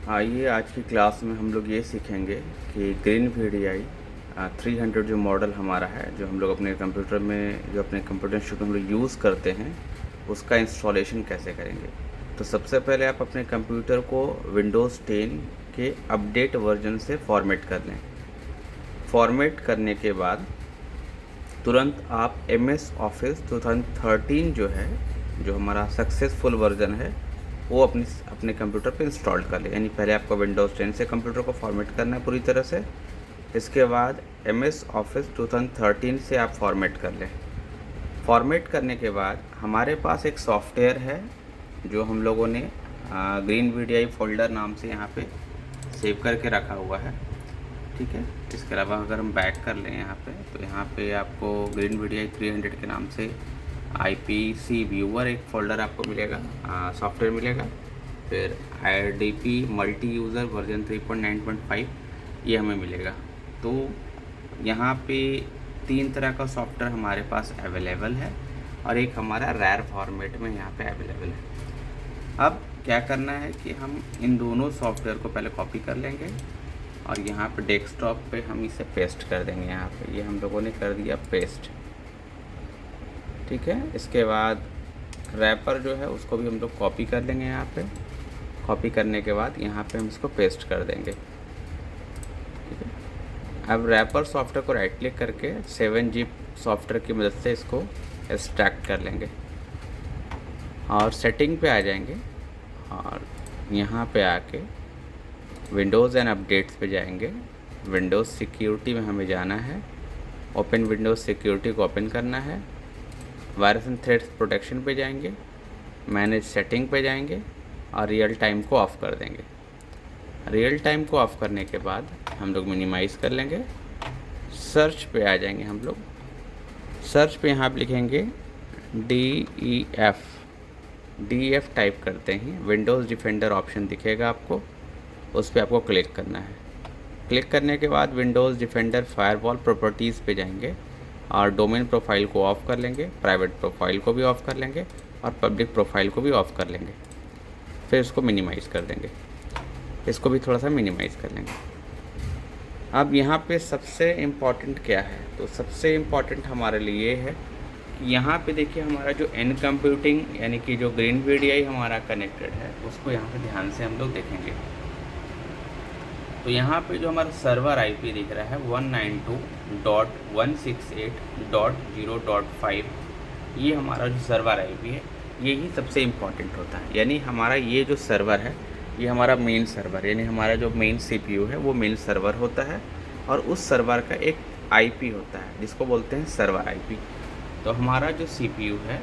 आइए आज की क्लास में हम लोग ये सीखेंगे कि ग्रीन VDI 300 जो मॉडल हमारा है, जो हम लोग अपने कंप्यूटर में, जो अपने कंप्यूटर इंस्टीट्यूट में हम लोग यूज़ करते हैं, उसका इंस्टॉलेशन कैसे करेंगे। तो सबसे पहले आप अपने कंप्यूटर को विंडोज़ 10 के अपडेट वर्जन से फॉर्मेट कर लें। फॉर्मेट करने के बाद तुरंत आप MS ऑफिस 2013 जो है, जो हमारा सक्सेसफुल वर्जन है, वो अपने कंप्यूटर पे इंस्टॉल कर लें। यानी पहले आपको विंडोज़ 10 से कंप्यूटर को फॉर्मेट करना है पूरी तरह से। इसके बाद MS ऑफिस 2013 से आप फॉर्मेट कर लें। फॉर्मेट करने के बाद हमारे पास एक सॉफ्टवेयर है जो हम लोगों ने ग्रीन VDI फोल्डर नाम से यहाँ पे सेव करके रखा हुआ है, ठीक है। इसके अलावा अगर हम बैक कर लें यहाँ पे, तो यहाँ पे आपको ग्रीन VDI 300 के नाम से IPC व्यूअर एक फ़ोल्डर आपको मिलेगा, सॉफ्टवेयर मिलेगा। फिर IDP मल्टी यूज़र वर्जन 3.9.5 ये हमें मिलेगा। तो यहाँ पे 3 तरह का सॉफ्टवेयर हमारे पास अवेलेबल है और एक हमारा रैर फॉर्मेट में यहाँ पे अवेलेबल है। अब क्या करना है कि हम इन दोनों सॉफ्टवेयर को पहले कॉपी कर लेंगे और यहाँ पे डेस्कटॉप पे हम इसे पेस्ट कर देंगे। यहाँ पे ये हम लोगों ने कर दिया पेस्ट, ठीक है। इसके बाद रैपर जो है उसको भी हम लोग कॉपी कर लेंगे। यहाँ पे कॉपी करने के बाद यहाँ पे हम इसको पेस्ट कर देंगे, ठीक है। अब रैपर सॉफ्टवेयर को राइट क्लिक करके 7zip सॉफ्टवेयर की मदद से इसको एक्सट्रैक्ट कर लेंगे और सेटिंग पे आ जाएंगे और यहाँ पे आके विंडोज़ एंड अपडेट्स पे जाएंगे। विंडोज़ सिक्योरिटी में हमें जाना है, ओपन विंडोज़ सिक्योरिटी को ओपन करना है। वायरस एंड थ्रेड्स प्रोटेक्शन पे जाएंगे, मैनेज सेटिंग पे जाएंगे और रियल टाइम को ऑफ़ कर देंगे। रियल टाइम को ऑफ़ करने के बाद हम लोग मिनिमाइज़ कर लेंगे। सर्च पे आ जाएंगे हम लोग। सर्च पे यहाँ पे लिखेंगे DEF टाइप करते हैं, विंडोज़ डिफेंडर ऑप्शन दिखेगा आपको, उस पर आपको क्लिक करना है। क्लिक करने के बाद विंडोज़ डिफेंडर फायरवॉल प्रॉपर्टीज़ पे जाएंगे और डोमेन प्रोफाइल को ऑफ़ कर लेंगे, प्राइवेट प्रोफाइल को भी ऑफ़ कर लेंगे और पब्लिक प्रोफाइल को भी ऑफ़ कर लेंगे। फिर इसको मिनिमाइज़ कर देंगे, इसको भी थोड़ा सा मिनिमाइज़ कर लेंगे। अब यहाँ पे सबसे इम्पॉर्टेंट क्या है, तो सबसे इम्पॉर्टेंट हमारे लिए ये है कि यहाँ पे देखिए हमारा जो एन कंप्यूटिंग यानी कि जो ग्रीन VDI हमारा कनेक्टेड है, उसको यहाँ पे ध्यान से हम लोग देखेंगे। तो यहाँ पे जो हमारा सर्वर IP दिख रहा है 192.168.0.5, ये हमारा जो सर्वर IP है, यही सबसे इम्पॉर्टेंट होता है। यानी हमारा ये जो सर्वर है, ये हमारा मेन सर्वर, यानी हमारा जो मेन CPU है वो मेन सर्वर होता है और उस सर्वर का एक IP होता है जिसको बोलते हैं सर्वर IP। तो हमारा जो CPU है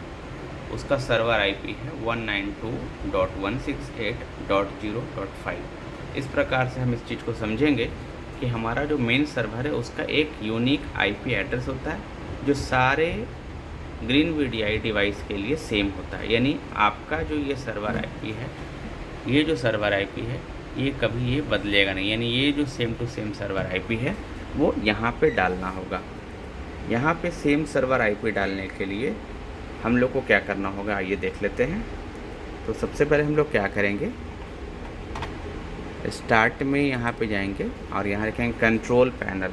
उसका सर्वर IP है 192.168.0.5। इस प्रकार से हम इस चीज़ को समझेंगे कि हमारा जो मेन सर्वर है उसका एक यूनिक IP एड्रेस होता है जो सारे ग्रीन VDI डिवाइस के लिए सेम होता है। यानी आपका जो ये सर्वर IP है, ये जो सर्वर IP है, ये कभी ये बदलेगा नहीं। यानी ये जो same to same server IP है वो यहाँ पे डालना होगा। यहाँ पे सेम सर्वर IP डालने के लिए हम लोग को क्या करना होगा, आइए देख लेते हैं। तो सबसे पहले हम लोग क्या करेंगे, स्टार्ट में यहाँ पे जाएंगे और यहाँ लिखेंगे कंट्रोल पैनल।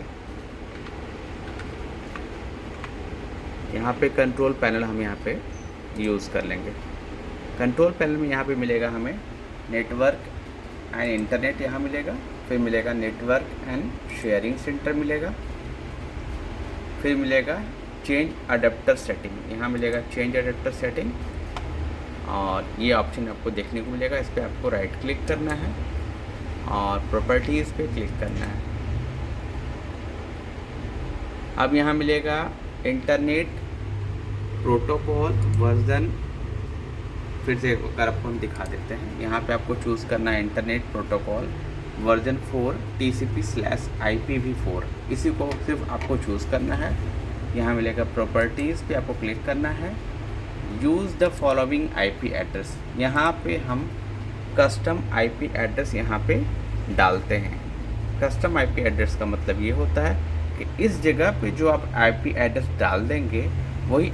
यहाँ पे कंट्रोल पैनल हम यहाँ पे यूज़ कर लेंगे। कंट्रोल पैनल में यहाँ पे मिलेगा हमें नेटवर्क एंड इंटरनेट, यहाँ मिलेगा। फिर मिलेगा नेटवर्क एंड शेयरिंग सेंटर मिलेगा। फिर मिलेगा चेंज अडेप्टर सेटिंग, यहाँ मिलेगा चेंज अडेप्टर सेटिंग और ये ऑप्शन आपको देखने को मिलेगा। इस पर आपको राइट क्लिक करना है और प्रॉपर्टीज़ पे क्लिक करना है। अब यहाँ मिलेगा इंटरनेट प्रोटोकॉल वर्जन, फिर से अगर आपको हम दिखा देते हैं, यहाँ पे आपको चूज़ करना है इंटरनेट प्रोटोकॉल वर्जन 4 TCP/IPv4, इसी को सिर्फ आपको चूज़ करना है। यहाँ मिलेगा प्रॉपर्टीज़ पे आपको क्लिक करना है। Use the following IP address, यहाँ पे हम कस्टम IP एड्रेस यहाँ पे डालते हैं। कस्टम IP एड्रेस का मतलब ये होता है कि इस जगह पे जो आप IP एड्रेस डाल देंगे वही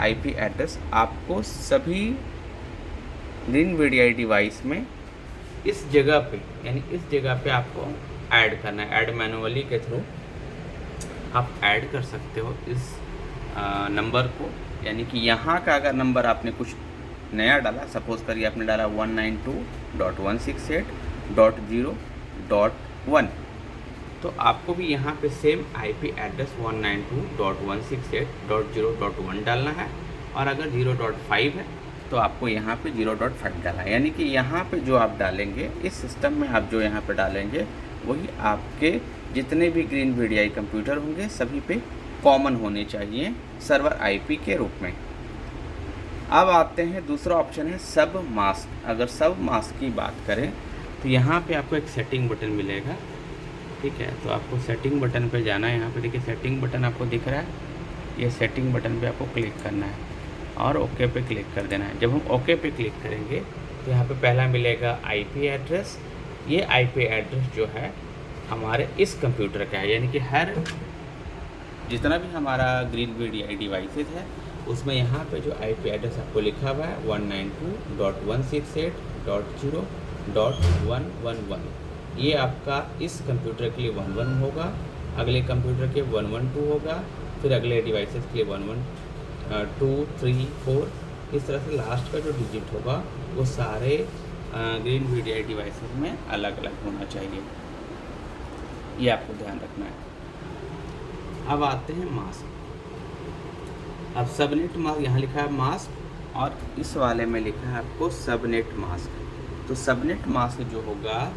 IP एड्रेस आपको सभी ग्रीन VDI डिवाइस में इस जगह पे, यानी इस जगह पे आपको ऐड करना है। ऐड मैनुअली के थ्रू आप ऐड कर सकते हो इस नंबर को, यानी कि यहाँ का अगर नंबर आपने कुछ नया डाला, सपोज़ करिए आपने डाला 192.168.0.1, तो आपको भी यहाँ पे सेम आईपी एड्रेस 192.168.0.1 डालना है, और अगर 0.5 है तो आपको यहाँ पे 0.5 डालना है। यानी कि यहाँ पे जो आप डालेंगे, इस सिस्टम में आप जो यहाँ पे डालेंगे, वही आपके जितने भी ग्रीन वीडीआई कंप्यूटर होंगे सभी पे कॉमन होने चाहिए सर्वर आईपी के रूप में। अब आते हैं, दूसरा ऑप्शन है सब मास्क। अगर सब मास्क की बात करें तो यहाँ पे आपको एक सेटिंग बटन मिलेगा, ठीक है। तो आपको सेटिंग बटन पे जाना है। यहाँ पे देखिए सेटिंग बटन आपको दिख रहा है, ये सेटिंग बटन पे आपको क्लिक करना है और ओके पे क्लिक कर देना है। जब हम ओके पे क्लिक करेंगे तो यहाँ पे पहला मिलेगा आईपी एड्रेस। ये आईपी एड्रेस जो है हमारे इस कंप्यूटर का है, यानी कि हर जितना भी हमारा ग्रीन वीडीआई डिवाइसेस है उसमें यहाँ पे जो आईपी एड्रेस आपको लिखा हुआ है 192.168.0.111, ये आपका इस कंप्यूटर के लिए 11 होगा, अगले कंप्यूटर के 112 होगा, फिर अगले डिवाइसेस के लिए 112, 3, 4, इस तरह से लास्ट का जो डिजिट होगा वो सारे ग्रीन वीडीआई डिवाइसेस में अलग अलग होना चाहिए, ये आपको ध्यान रखना है। अब आते हैं मास्क। अब सबनेट मास्क, यहाँ लिखा है मास्क, और इस वाले में लिखा है आपको सबनेट मास्क। तो सबनेट मास्क जो होगा,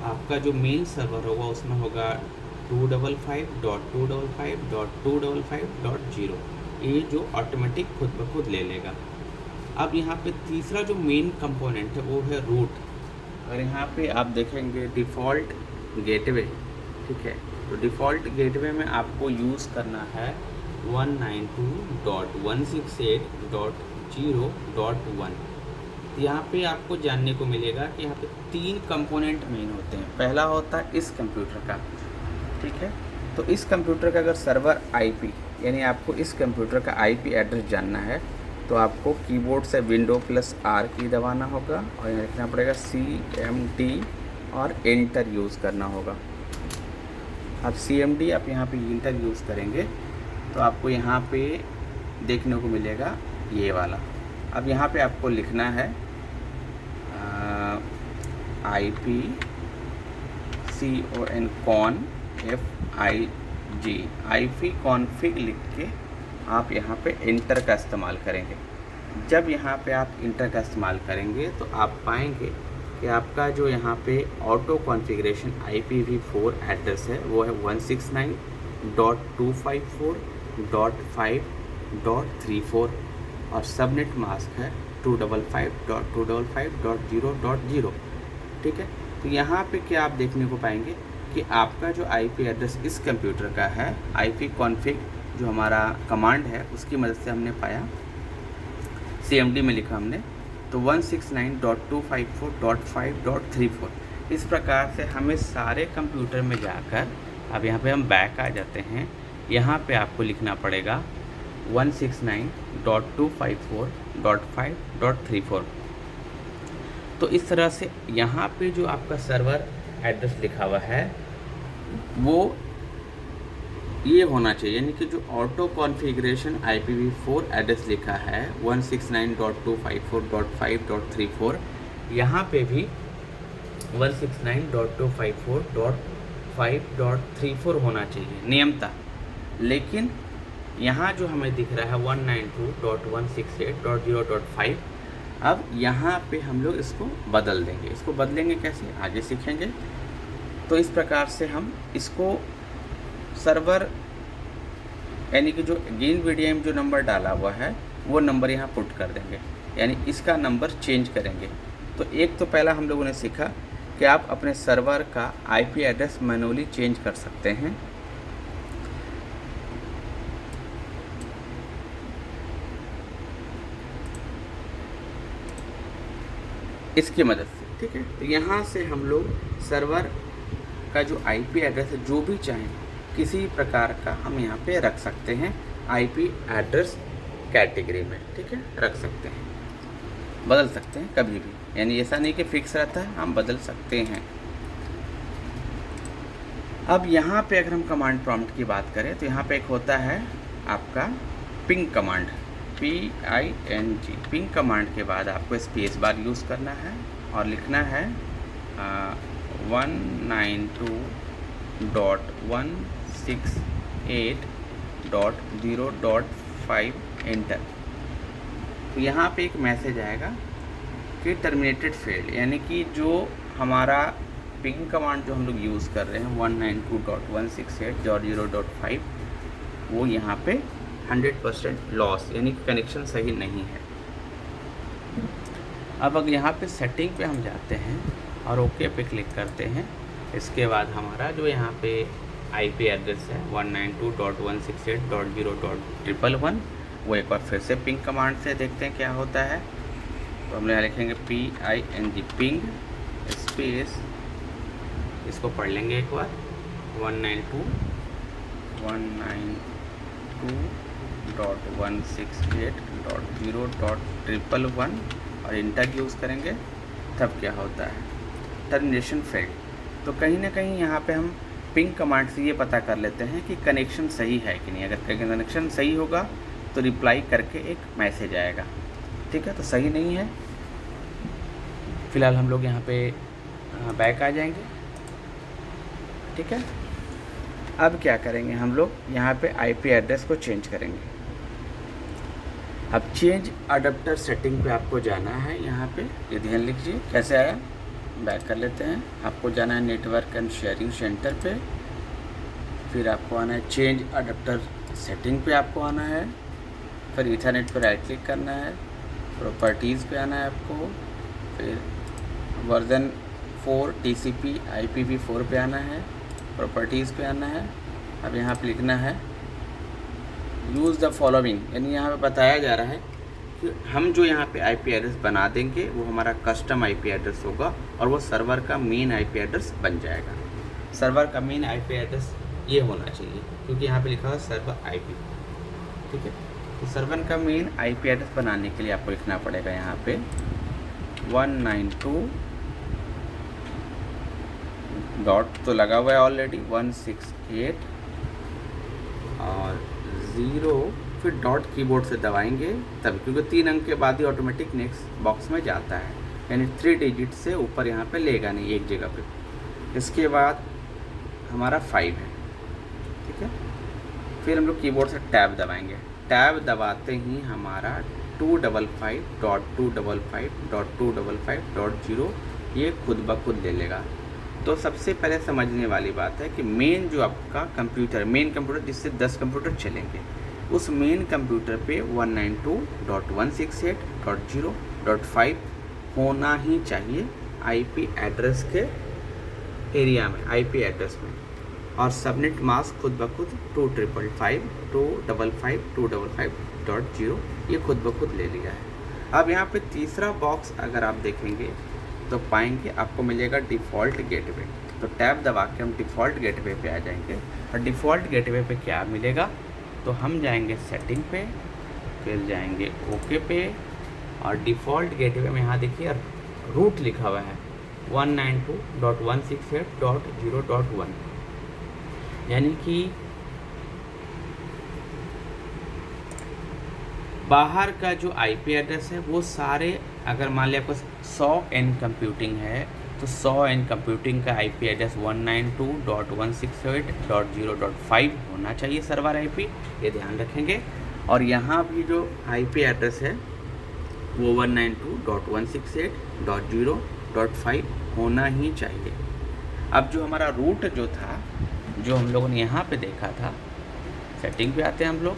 आपका जो मेन सर्वर होगा उसमें होगा 255.255.255.0, ये जो ऑटोमेटिक खुद ब खुद ले लेगा। अब यहाँ पे तीसरा जो मेन कंपोनेंट है वो है रूट। अगर यहाँ पे आप देखेंगे डिफ़ॉल्ट गेटवे, ठीक है, तो डिफ़ॉल्ट गेटवे में आपको यूज़ करना है 192.168.0.1। यहाँ पे आपको जानने को मिलेगा कि यहाँ पे 3 कंपोनेंट मेन होते हैं। पहला होता है इस कंप्यूटर का, ठीक है। तो इस कंप्यूटर का अगर सर्वर आईपी, यानी आपको इस कंप्यूटर का आईपी एड्रेस जानना है तो आपको कीबोर्ड से Windows+R की दबाना होगा और यहाँ लिखना पड़ेगा CMD और एंटर यूज़ करना होगा। अब CMD आप यहाँ पे इंटर यूज़ करेंगे तो आपको यहाँ पे देखने को मिलेगा ये वाला। अब यहाँ पे आपको लिखना है IP config लिख के आप यहाँ पे इंटर का इस्तेमाल करेंगे। जब यहाँ पे आप इंटर का इस्तेमाल करेंगे तो आप पाएंगे कि आपका जो यहाँ पे ऑटो कॉन्फ़िगरेशन IPv4 एड्रेस है वो है 169.254.5.34 और सबनेट मास्क है 255.255.0.0, ठीक है। तो यहाँ पे क्या आप देखने को पाएंगे कि आपका जो IP एड्रेस इस कंप्यूटर का है, IP config जो हमारा कमांड है उसकी मदद से हमने पाया, CMD में लिखा हमने, तो 169.254.5.34। इस प्रकार से हमें सारे कंप्यूटर में जाकर, अब यहाँ पे हम बैक आ जाते हैं, यहाँ पे आपको लिखना पड़ेगा 169.254.5.34। तो इस तरह से यहाँ पे जो आपका सर्वर एड्रेस लिखा हुआ है वो ये होना चाहिए, यानी कि जो ऑटो कॉन्फ़िगरेशन IPv4 एड्रेस लिखा है 169.254.5.34, यहाँ पे भी 169.254.5.34 होना चाहिए नियमतः। लेकिन यहाँ जो हमें दिख रहा है 192.168.0.5, अब यहाँ पे हम लोग इसको बदल देंगे। इसको बदलेंगे कैसे आगे सीखेंगे। तो इस प्रकार से हम इसको सर्वर, यानी कि जो ग्रीन वीडीआई में जो नंबर डाला हुआ है वो नंबर यहाँ पुट कर देंगे, यानी इसका नंबर चेंज करेंगे। तो एक तो पहला हम लोगों ने सीखा कि आप अपने सर्वर का IP एड्रेस मैनुअली चेंज कर सकते हैं। इसकी मदद से, ठीक है। तो यहाँ से हम लोग सर्वर का जो IP एड्रेस है जो भी चाहें किसी प्रकार का हम यहाँ पे रख सकते हैं IP एड्रेस कैटेगरी में, ठीक है, रख सकते हैं, बदल सकते हैं कभी भी। यानी ऐसा नहीं कि फिक्स रहता है, हम बदल सकते हैं। अब यहाँ पे अगर हम कमांड प्रॉम्प्ट की बात करें तो यहाँ पे एक होता है आपका ping command, PING। Ping command के बाद आपको स्पेस बार यूज़ करना है और लिखना है 192.168.0.5 एंटर। तो यहाँ पे एक मैसेज आएगा कि टर्मिनेटेड फेल्ड, यानी कि जो हमारा पिंग कमांड जो हम लोग यूज़ कर रहे हैं 192.168.0.5 वो यहाँ पे 100% लॉस, यानी कि कनेक्शन सही नहीं है। अब अगर यहाँ पे सेटिंग पे हम जाते हैं और ओके पे क्लिक करते हैं, इसके बाद हमारा जो यहाँ पे IP एड्रेस है 192.168.0.111 वो एक बार फिर से पिंग कमांड से देखते हैं क्या होता है। तो हम यहाँ लिखेंगे PING पिंग स्पेस, इसको पढ़ लेंगे एक बार 192.168.0.111 और इंटर यूज़ करेंगे, तब क्या होता है टर्मिनेशन फेल्ड। तो कहीं ना कहीं यहाँ पे हम पिंग कमांड से ये पता कर लेते हैं कि कनेक्शन सही है कि नहीं। अगर कनेक्शन सही होगा तो रिप्लाई करके एक मैसेज आएगा, ठीक है। तो सही नहीं है, फ़िलहाल हम लोग यहाँ पे बैक आ जाएंगे, ठीक है। अब क्या करेंगे हम लोग यहाँ पे IP एड्रेस को चेंज करेंगे। अब चेंज अडेप्टर सेटिंग पे आपको जाना है। यहाँ पे ये ध्यान लीजिए कैसे आया, बैक कर लेते हैं। आपको जाना है नेटवर्क एंड शेयरिंग सेंटर पे, फिर आपको आना है चेंज अडेप्टर सेटिंग पे आपको आना है, फिर ईथरनेट पे राइट क्लिक करना है, प्रॉपर्टीज़ पे आना है आपको, फिर वर्जन 4 TCP IPv4 पे आना है, प्रॉपर्टीज़ पे आना है। अब यहाँ पे लिखना है यूज़ द फॉलोइंग, यानी यहाँ पे बताया जा रहा है कि हम जो यहाँ पे IP एड्रेस बना देंगे वो हमारा कस्टम IP एड्रेस होगा और वो सर्वर का मेन IP एड्रेस बन जाएगा। सर्वर का मेन IP एड्रेस ये होना चाहिए क्योंकि यहाँ पे लिखा हुआ सर्वर IP, ठीक है। तो सर्वर का मेन IP एड्रेस बनाने के लिए आपको लिखना पड़ेगा यहाँ पे 192 डॉट तो लगा हुआ है ऑलरेडी 168 और 0, फिर डॉट कीबोर्ड से दबाएंगे तब, क्योंकि 3 अंक के बाद ही ऑटोमेटिक नेक्स्ट बॉक्स में जाता है, यानी 3 डिजिट से ऊपर यहाँ पे लेगा नहीं एक जगह पे। इसके बाद हमारा 5 है, ठीक है। फिर हम लोग कीबोर्ड से टैब दबाएंगे, टैब दबाते ही हमारा 255.255.255.0 ये खुद ब खुद ले लेगा। तो सबसे पहले समझने वाली बात है कि मेन जो आपका कंप्यूटर, मेन कंप्यूटर जिससे 10 कंप्यूटर चलेंगे, उस मेन कंप्यूटर पे 192.168.0.5 होना ही चाहिए IP एड्रेस के एरिया में, IP एड्रेस में। और सबनेट मास्क खुद ब खुद 255.255.255.0 ये खुद ब खुद ले लिया है। अब यहाँ पे तीसरा बॉक्स अगर आप देखेंगे तो पाएंगे आपको मिलेगा डिफ़ॉल्ट गेटवे। तो टैब दबा के हम डिफ़ॉल्ट गेटवे पे आ जाएंगे और डिफ़ॉल्ट गेटवे पे क्या मिलेगा, तो हम जाएंगे सेटिंग पे, फिर जाएंगे ओके पे और डिफ़ॉल्ट गेटवे में यहाँ देखिए रूट लिखा हुआ है 192.168.0.1, यानी कि बाहर का जो IP एड्रेस है वो सारे, अगर मान लिया आपको 100N कंप्यूटिंग है तो 100N कंप्यूटिंग का IP एड्रेस 192.168.0.5 होना चाहिए सर्वर IP, ये ध्यान रखेंगे। और यहाँ भी जो IP एड्रेस है वो 192.168.0.5 होना ही चाहिए। अब जो हमारा रूट जो था, जो हम लोगों ने यहाँ पे देखा था, सेटिंग पे आते हैं हम लोग,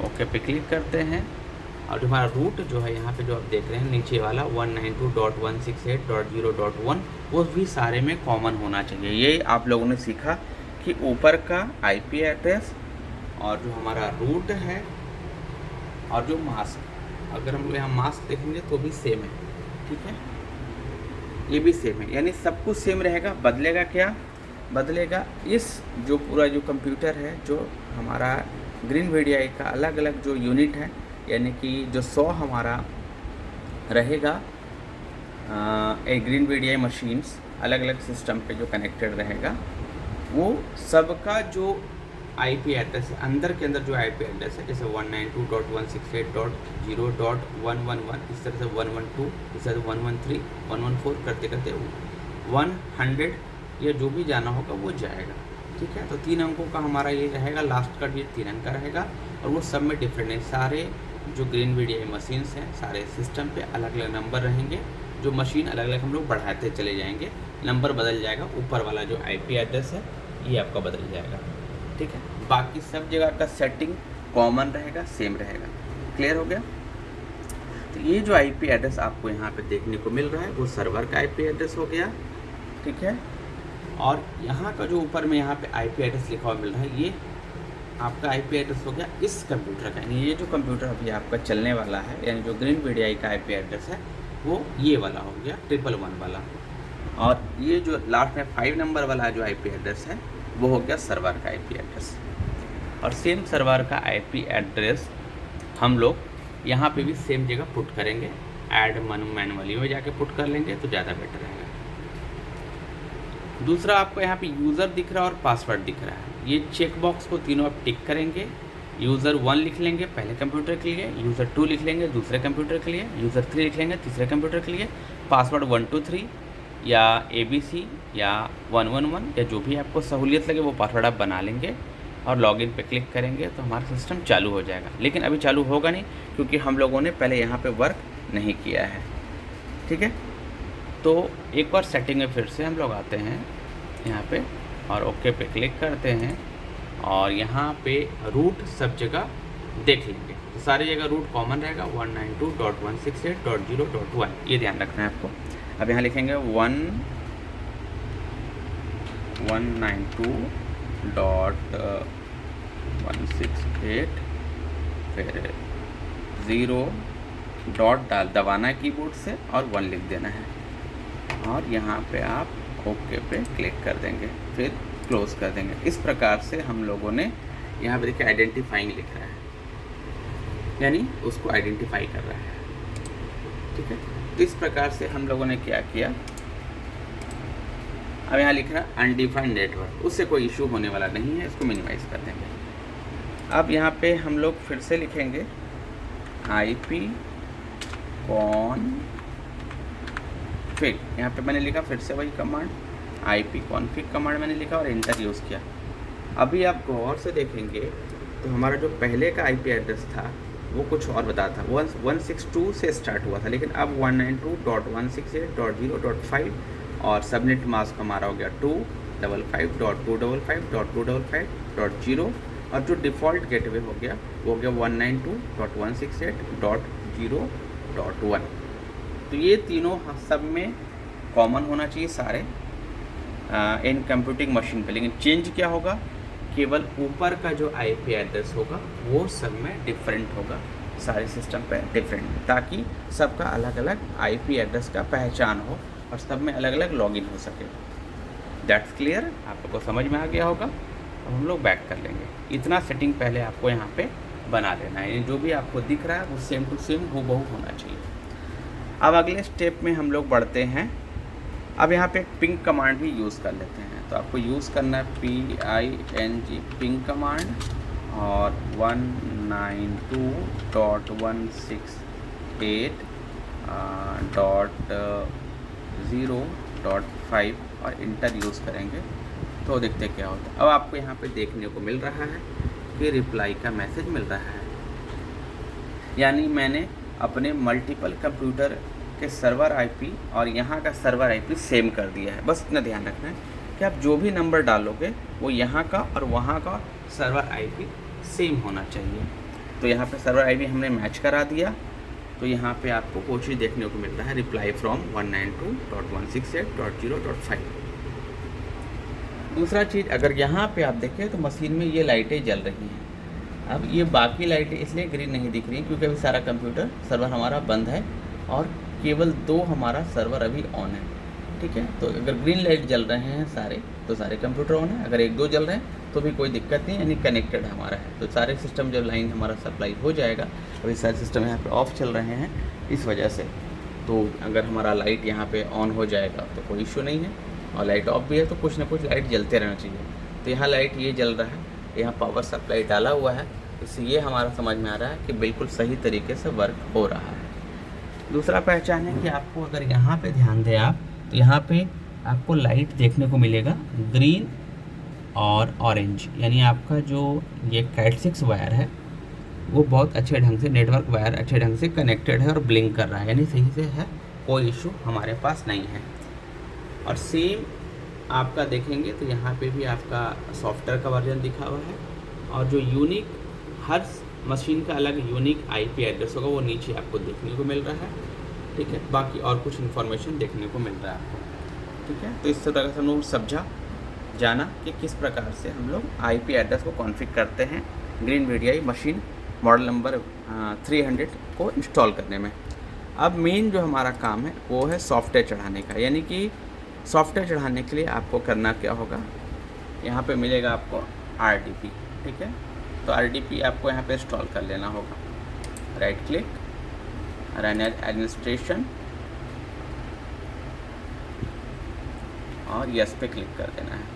ओके पे क्लिक करते हैं और जो हमारा रूट जो है यहाँ पे जो आप देख रहे हैं नीचे वाला 192.168.0.1 वो भी सारे में कॉमन होना चाहिए। ये आप लोगों ने सीखा कि ऊपर का IP एड्रेस और जो हमारा रूट है और जो मास्क, अगर हम लोग यहाँ मास्क देखेंगे तो भी सेम है, ठीक है, ये भी सेम है, यानी सब कुछ सेम रहेगा। बदलेगा क्या, बदलेगा इस जो पूरा जो कंप्यूटर है, जो हमारा ग्रीन VDI का अलग अलग जो यूनिट है, यानी कि जो 100 हमारा रहेगा ए ग्रीन वीडियो मशीन्स अलग अलग सिस्टम पे जो कनेक्टेड रहेगा, वो सबका जो आईपी एड्रेस है, अंदर के अंदर जो आईपी एड्रेस है, जैसे 192.168.0.111, इस तरह से 112, इस तरह से 113, 114 करते करते 100 या जो भी जाना होगा वो जाएगा। ठीक है, तो 3 अंकों का हमारा ये रहेगा, लास्ट का डिजिट 3 अंक का रहेगा, और वो सब में डिफरेंट है। सारे जो ग्रीन वीडियो मशीन्स हैं, सारे सिस्टम पे अलग अलग नंबर रहेंगे, जो मशीन अलग अलग हम लोग बढ़ाते चले जाएंगे, नंबर बदल जाएगा, ऊपर वाला जो आईपी एड्रेस है ये आपका बदल जाएगा। ठीक है, बाकी सब जगह का सेटिंग कॉमन रहेगा, सेम रहेगा। क्लियर हो गया? तो ये जो आईपी एड्रेस आपको यहाँ पे देखने को मिल रहा है वो सर्वर का आईपी एड्रेस हो गया। ठीक है, और यहाँ का जो ऊपर में यहाँ पे आईपी एड्रेस लिखा हुआ मिल रहा है, ये आपका आईपी एड्रेस हो गया इस कंप्यूटर का, यानी ये जो कंप्यूटर अभी आपका चलने वाला है, यानी जो ग्रीन वीडियो का आईपी एड्रेस है वो ये वाला हो गया, 111 वाला। और ये जो लास्ट में 5 नंबर वाला जो आईपी एड्रेस है वो हो गया सर्वर का आईपी एड्रेस। और सेम सर्वर का आईपी एड्रेस हम लोग यहाँ पे भी सेम जगह पुट करेंगे, ऐड मैनुअली में जाके पुट कर लेंगे तो ज़्यादा बेटर रहेगा। दूसरा आपको यहाँ पे यूज़र दिख रहा है और पासवर्ड दिख रहा है, ये चेक बॉक्स को तीनों आप टिक करेंगे। यूज़र 1 लिख लेंगे पहले कंप्यूटर के लिए, यूज़र 2 लिख लेंगे दूसरे कंप्यूटर के लिए, यूज़र 3 लिख लेंगे तीसरे कंप्यूटर के लिए, पासवर्ड 123 या ABC या 111 या जो भी आपको सहूलियत लगे वो पासवर्ड आप बना लेंगे और लॉगिन पे क्लिक करेंगे तो हमारा सिस्टम चालू हो जाएगा। लेकिन अभी चालू होगा नहीं क्योंकि हम लोगों ने पहले यहाँ पे वर्क नहीं किया है। ठीक है, तो एक बार सेटिंग में फिर से हम लोग आते हैं यहाँ पे और ओके पे क्लिक करते हैं और यहाँ पे रूट सब जगह देख लेंगे, तो सारी जगह रूट कॉमन रहेगा 192.168.0.1, ये ध्यान रखना है आपको। अब यहाँ लिखेंगे 192.168 फिर 0 डॉट दबाना है कीबोर्ड से और 1 लिख देना है और यहाँ पे आप ओके पे क्लिक कर देंगे, फिर क्लोज कर देंगे। इस प्रकार से हम लोगों ने यहाँ पे देखिए आइडेंटिफाइंग लिख रहा है, यानी उसको आइडेंटिफाई कर रहा है। ठीक है, तो इस प्रकार से हम लोगों ने क्या किया, अब यहाँ लिख रहा है अनडिफाइंड नेटवर्क, उससे कोई इशू होने वाला नहीं है, इसको मिनिमाइज कर देंगे। अब यहाँ पे हम लोग फिर से लिखेंगे IP कॉन्फिग, यहाँ पे मैंने लिखा फिर से वही कमांड IP कॉन्फिग कमांड मैंने लिखा और इंटर यूज़ किया। अभी आप गौर से देखेंगे तो हमारा जो पहले का IP एड्रेस था वो कुछ और बता था, 162 से स्टार्ट हुआ था, लेकिन अब 192.168.0.5 और सबनेट मास्क हमारा हो गया 255.255.255.0 और जो डिफ़ॉल्ट गेटवे हो गया वो हो गया 192.168.0.1। तो ये तीनों सब में कॉमन होना चाहिए सारे इन कंप्यूटिंग मशीन पे, लेकिन चेंज क्या होगा, केवल ऊपर का जो IP एड्रेस होगा वो सब में डिफरेंट होगा, सारे सिस्टम पे डिफरेंट, ताकि सबका अलग अलग IP एड्रेस का पहचान हो और सब में अलग अलग लॉगिन हो सके। दैट्स क्लियर, आपको समझ में आ गया होगा। अब हम लोग बैक कर लेंगे। इतना सेटिंग पहले आपको यहाँ पे बना लेना है, जो भी आपको दिख रहा है वो सेम टू सेम हूबहू होना चाहिए। अब अगले स्टेप में हम लोग बढ़ते हैं। अब यहाँ पे पिंग कमांड भी यूज़ कर लेते हैं, तो आपको यूज़ करना है PING पिंग कमांड और 192.168.0.5 और इंटर यूज़ करेंगे तो देखते क्या होता है। अब आपको यहाँ पे देखने को मिल रहा है कि रिप्लाई का मैसेज मिल रहा है, यानी मैंने अपने मल्टीपल कंप्यूटर के सर्वर IP और यहाँ का सर्वर IP सेम कर दिया है। बस इतना ध्यान रखना है कि आप जो भी नंबर डालोगे वो यहाँ का और वहाँ का सर्वर IP सेम होना चाहिए। तो यहाँ पे सर्वर IP हमने मैच करा दिया, तो यहाँ पे आपको कोई चीज़ देखने को मिल रहा है, रिप्लाई फ्रॉम 192.168.0.5। दूसरा चीज़, अगर यहाँ पे आप देखें तो मशीन में ये लाइटें जल रही हैं। अब ये बाकी लाइटें इसलिए ग्रीन नहीं दिख रही क्योंकि अभी सारा कंप्यूटर सर्वर हमारा बंद है और केवल 2 हमारा सर्वर अभी ऑन है। ठीक है, तो अगर ग्रीन लाइट जल रहे हैं सारे तो सारे कंप्यूटर ऑन है, अगर 1-2 जल रहे हैं तो भी कोई दिक्कत नहीं, यानी कनेक्टेड हमारा है, तो सारे सिस्टम जो लाइन हमारा सप्लाई हो जाएगा। अभी सारे सिस्टम यहाँ पे ऑफ चल रहे हैं, इस वजह से तो अगर हमारा लाइट यहाँ पे ऑन हो जाएगा तो कोई इशू नहीं है, और लाइट ऑफ भी है तो कुछ ना कुछ लाइट जलते रहना चाहिए। तो यहाँ लाइट ये जल रहा है, यहाँ पावर सप्लाई डाला हुआ है, इससे ये हमारा समझ में आ रहा है कि बिल्कुल सही तरीके से वर्क हो रहा है। दूसरा पहचान है कि आपको अगर यहाँ पे ध्यान दें आप, तो यहाँ पे आपको लाइट देखने को मिलेगा ग्रीन और ऑरेंज, यानी आपका जो ये कैट 6 वायर है वो बहुत अच्छे ढंग से, नेटवर्क वायर अच्छे ढंग से कनेक्टेड है और ब्लिंक कर रहा है, यानी सही से है, कोई इशू हमारे पास नहीं है। और सेम आपका देखेंगे तो यहाँ पे भी आपका सॉफ्टवेयर का वर्जन दिखा हुआ है, और जो यूनिक, हर मशीन का अलग यूनिक IP एड्रेस होगा वो नीचे आपको देखने को मिल रहा है। ठीक है, बाकी और कुछ इन्फॉर्मेशन देखने को मिल रहा है आपको। ठीक है, तो इस तरह से हम लोग समझा, जाना कि किस प्रकार से हम लोग IP एड्रेस को कॉन्फ़िगर करते हैं green VDI machine model number 300 को इंस्टॉल करने में। अब मेन जो हमारा काम है वो है सॉफ्टवेयर चढ़ाने का, यानी कि सॉफ्टवेयर चढ़ाने के लिए आपको करना क्या होगा, यहाँ पे मिलेगा आपको RDP। ठीक है, तो RDP आपको यहाँ पे इंस्टॉल कर लेना होगा। Right click, run as administration और यस पे क्लिक कर देना है।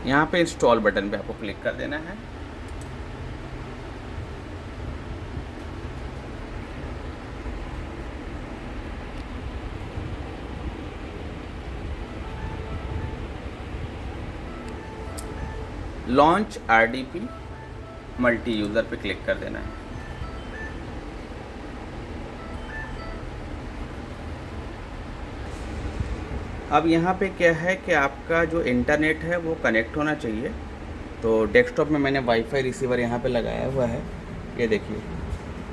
यहाँ पे इंस्टॉल बटन पे आपको क्लिक कर देना है। लॉन्च RDP मल्टी यूज़र पे क्लिक कर देना है। अब यहाँ पे क्या है कि आपका जो इंटरनेट है वो कनेक्ट होना चाहिए। तो डेस्कटॉप में मैंने वाईफाई रिसीवर यहाँ पे लगाया हुआ है, ये देखिए।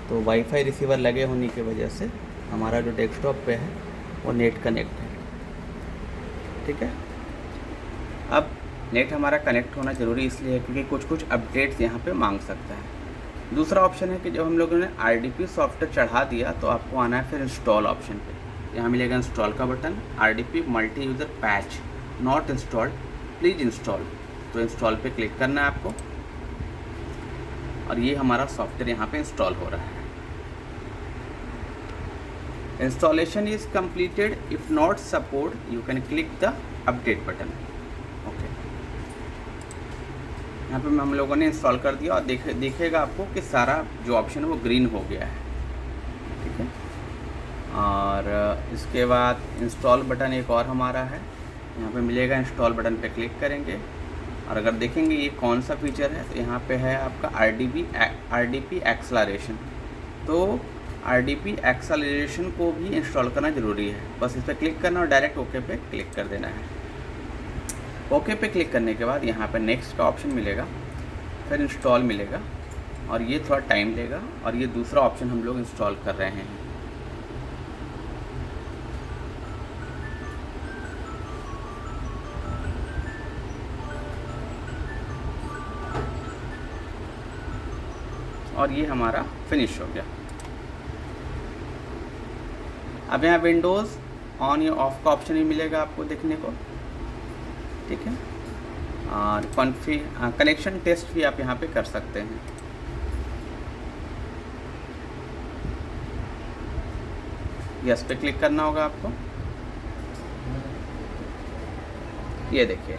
तो वाईफाई रिसीवर लगे होने की वजह से हमारा जो डेस्कटॉप पे है वो नेट कनेक्ट है। ठीक है, अब नेट हमारा कनेक्ट होना ज़रूरी इसलिए है क्योंकि कुछ कुछ अपडेट्स यहाँ पे मांग सकता है। दूसरा ऑप्शन है कि जब हम लोगों ने RDP सॉफ्टवेयर चढ़ा दिया तो आपको आना है फिर इंस्टॉल ऑप्शन पे। यहाँ मिलेगा इंस्टॉल का button, RDP multi user patch not installed please install, तो इंस्टॉल पे क्लिक करना है आपको, और ये हमारा सॉफ्टवेयर यहाँ पे इंस्टॉल हो रहा है। Installation is completed, if not support you can click the update button. Okay, यहाँ पे हम लोगों ने इंस्टॉल कर दिया और दिखेगा आपको कि सारा जो ऑप्शन है वो ग्रीन हो गया है। ठीक है, और इसके बाद इंस्टॉल बटन एक और हमारा है, यहाँ पे मिलेगा, इंस्टॉल बटन पे क्लिक करेंगे और अगर देखेंगे ये कौन सा फीचर है, तो यहाँ पे है आपका RDP एक्सेलरेशन। तो RDP एक्सेलरेशन को भी इंस्टॉल करना ज़रूरी है, बस इस पर क्लिक करना और डायरेक्ट ओके पे क्लिक कर देना है। ओके पे क्लिक करने के बाद यहाँ पे नेक्स्ट का ऑप्शन मिलेगा, फिर इंस्टॉल मिलेगा, और ये थोड़ा टाइम लेगा, और ये दूसरा ऑप्शन हम लोग इंस्टॉल कर रहे हैं। और ये हमारा फिनिश हो गया। अब यहाँ विंडोज़ ऑन या ऑफ का ऑप्शन भी मिलेगा आपको देखने को। ठीक है, और कनेक्शन टेस्ट भी आप यहाँ पे कर सकते हैं। यस पे क्लिक करना होगा आपको, ये देखिए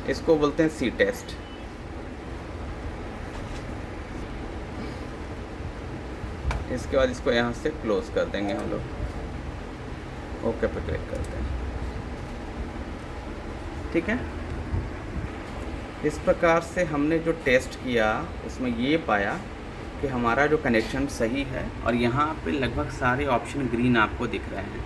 इसको बोलते हैं सी टेस्ट। इसके बाद इसको यहाँ से क्लोज कर देंगे हम लोग, ओके पे क्लिक करते हैं। ठीक है, इस प्रकार से हमने जो टेस्ट किया उसमें ये पाया कि हमारा जो कनेक्शन सही है, और यहाँ पे लगभग सारे ऑप्शन ग्रीन आपको दिख रहे हैं।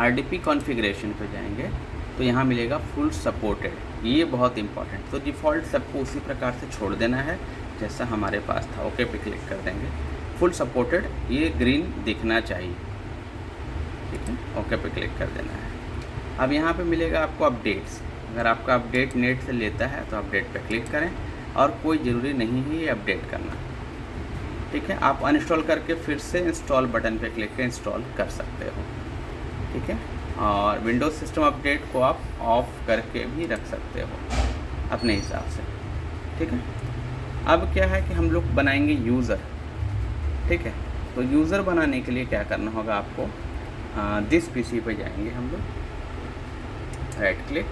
RDP कॉन्फ़िगरेशन पे जाएंगे तो यहाँ मिलेगा फुल सपोर्टेड, ये बहुत इंपॉर्टेंट। तो डिफ़ॉल्ट सबको उसी प्रकार से छोड़ देना है जैसा हमारे पास था। ओके पे क्लिक कर देंगे, फुल सपोर्टेड ये ग्रीन दिखना चाहिए। ठीक है, ओके पे क्लिक कर देना है। अब यहाँ पे मिलेगा आपको अपडेट्स, अगर आपका अपडेट नेट से लेता है तो अपडेट पे क्लिक करें, और कोई ज़रूरी नहीं है ये अपडेट करना। ठीक है, आप अनइंस्टॉल करके फिर से इंस्टॉल बटन पे क्लिक कर इंस्टॉल कर सकते हो। ठीक है, और विंडोज़ सिस्टम अपडेट को आप ऑफ करके भी रख सकते हो अपने हिसाब से, ठीक है। अब क्या है कि हम लोग बनाएंगे यूज़र, ठीक है। तो यूज़र बनाने के लिए क्या करना होगा आपको, दिस पीसी पे जाएंगे हम लोग, राइट क्लिक,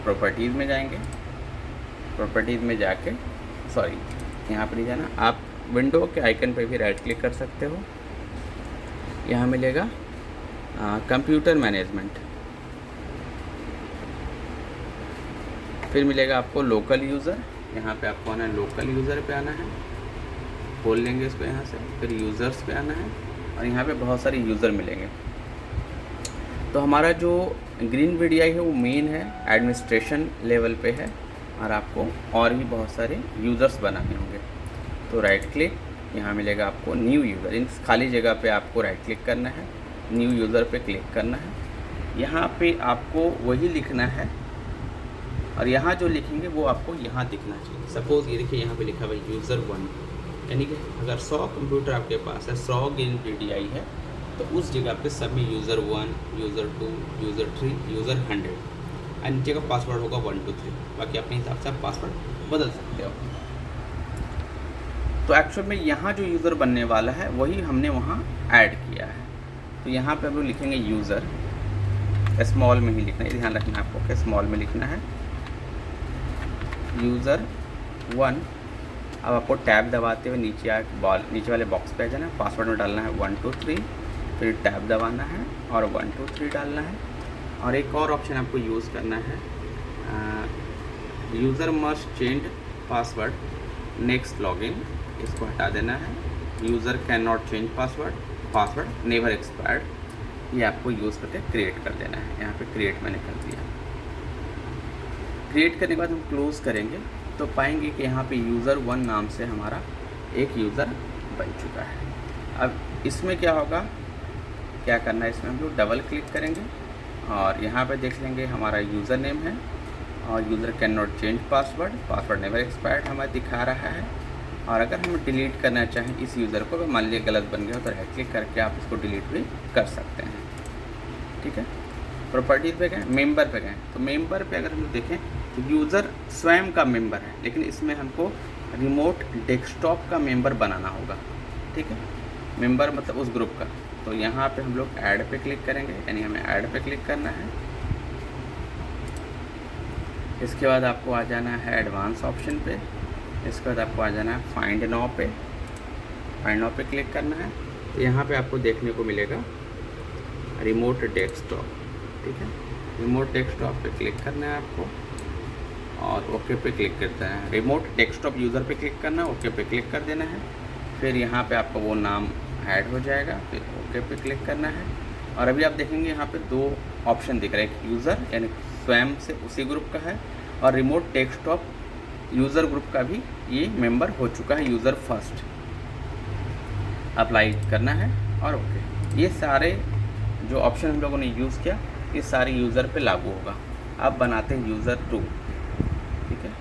प्रॉपर्टीज़ में जाएंगे, प्रॉपर्टीज़ में जाके सॉरी यहाँ पर नहीं जाना, आप विंडो के आइकन पे भी राइट क्लिक कर सकते हो। यहाँ मिलेगा कंप्यूटर मैनेजमेंट, फिर मिलेगा आपको लोकल यूज़र, यहाँ पे आपको आना है, लोकल यूज़र पे आना है, खोल लेंगे इसको यहाँ से, फिर यूज़र्स पे आना है और यहाँ पे बहुत सारे यूज़र मिलेंगे। तो हमारा जो ग्रीन वीडीआई है वो मेन है, एडमिनिस्ट्रेशन लेवल पे है और आपको और भी बहुत सारे यूज़र्स बनाने होंगे। तो राइट क्लिक, यहाँ मिलेगा आपको न्यू यूज़र, इन खाली जगह पे आपको राइट क्लिक करना है, न्यू यूज़र पे क्लिक करना है। यहाँ पे आपको वही लिखना है और यहाँ जो लिखेंगे वो आपको यहाँ दिखना चाहिए। सपोज़ ये देखिए यहाँ पे लिखा हुआ है यूज़र 1, यानी कि अगर 100 कंप्यूटर आपके पास है, 100 ग्रीन वीडीआई है, तो उस जगह पे सभी यूज़र 1, यूज़र 2, यूज़र 3, यूज़र 100 और नीचे का पासवर्ड होगा 1 2 3। बाकी अपने हिसाब से आप पासवर्ड बदल सकते हो। तो एक्चुअल में यहाँ जो यूज़र बनने वाला है वही हमने वहाँ ऐड किया है। तो यहाँ पे हम लोग लिखेंगे यूज़र, स्मॉल में ही लिखना है, ध्यान रखना है आपको कि स्मॉल में लिखना है, यूज़र 1। अब आपको टैब दबाते हुए नीचे वाले बॉक्स पे आ जाना है, पासवर्ड में डालना है 1 2 3, फिर टैब दबाना है और 1 2 3 डालना है। और एक और ऑप्शन आपको यूज़ करना है, user must change password next login, इसको हटा देना है। User can not change password never expired, ये आपको यूज़ करके क्रिएट कर देना है। यहाँ पे क्रिएट मैंने कर दिया। क्रिएट करने के बाद हम क्लोज़ करेंगे तो पाएंगे कि यहाँ पे यूज़र 1 नाम से हमारा एक यूज़र बन चुका है। अब इसमें क्या होगा, क्या करना है, इसमें हम लोग डबल क्लिक करेंगे और यहाँ पे देख लेंगे हमारा यूज़र नेम है और user can not change password never expired हमारा दिखा रहा है। और अगर हम डिलीट करना चाहें इस यूज़र को, मान लीजिए गलत बन गया तो राइट क्लिक करके आप इसको डिलीट भी कर सकते हैं, ठीक है। प्रॉपर्टीज़ पे गए, मेंबर पे गए, तो मेंबर पे अगर हम देखें तो यूज़र स्वयं का मेंबर है, लेकिन इसमें हमको रिमोट डेस्कटॉप का मेंबर बनाना होगा, ठीक है। मेंबर मतलब उस ग्रुप का। तो यहाँ पे हम लोग ऐड पे क्लिक करेंगे, यानी हमें ऐड पे क्लिक करना है। इसके बाद आपको आ जाना है एडवांस ऑप्शन पे, इसके बाद आपको आ जाना है फाइंड नाउ पे, फाइंड नाउ पे क्लिक करना है। तो यहाँ पे आपको देखने को मिलेगा रिमोट डेस्कटॉप, ठीक है। रिमोट डेस्कटॉप पे क्लिक करना है आपको और ओके पे क्लिक करना है। रिमोट डेस्कटॉप यूज़र पे क्लिक करना है, ओके पे क्लिक कर देना है। फिर यहाँ पे आपको वो नाम ऐड हो जाएगा, फिर ओके पे क्लिक करना है। और अभी आप देखेंगे यहाँ पे 2 ऑप्शन दिख रहे हैं, यूज़र यानी स्वयं से उसी ग्रुप का है और रिमोट डेस्कटॉप यूज़र ग्रुप का भी ये मेंबर हो चुका है, यूज़र फर्स्ट। अप्लाई करना है और ओके। ये सारे जो ऑप्शन हम लोगों ने यूज़ किया ये सारे यूज़र पे लागू होगा। अब बनाते हैं यूज़र 2, ठीक है।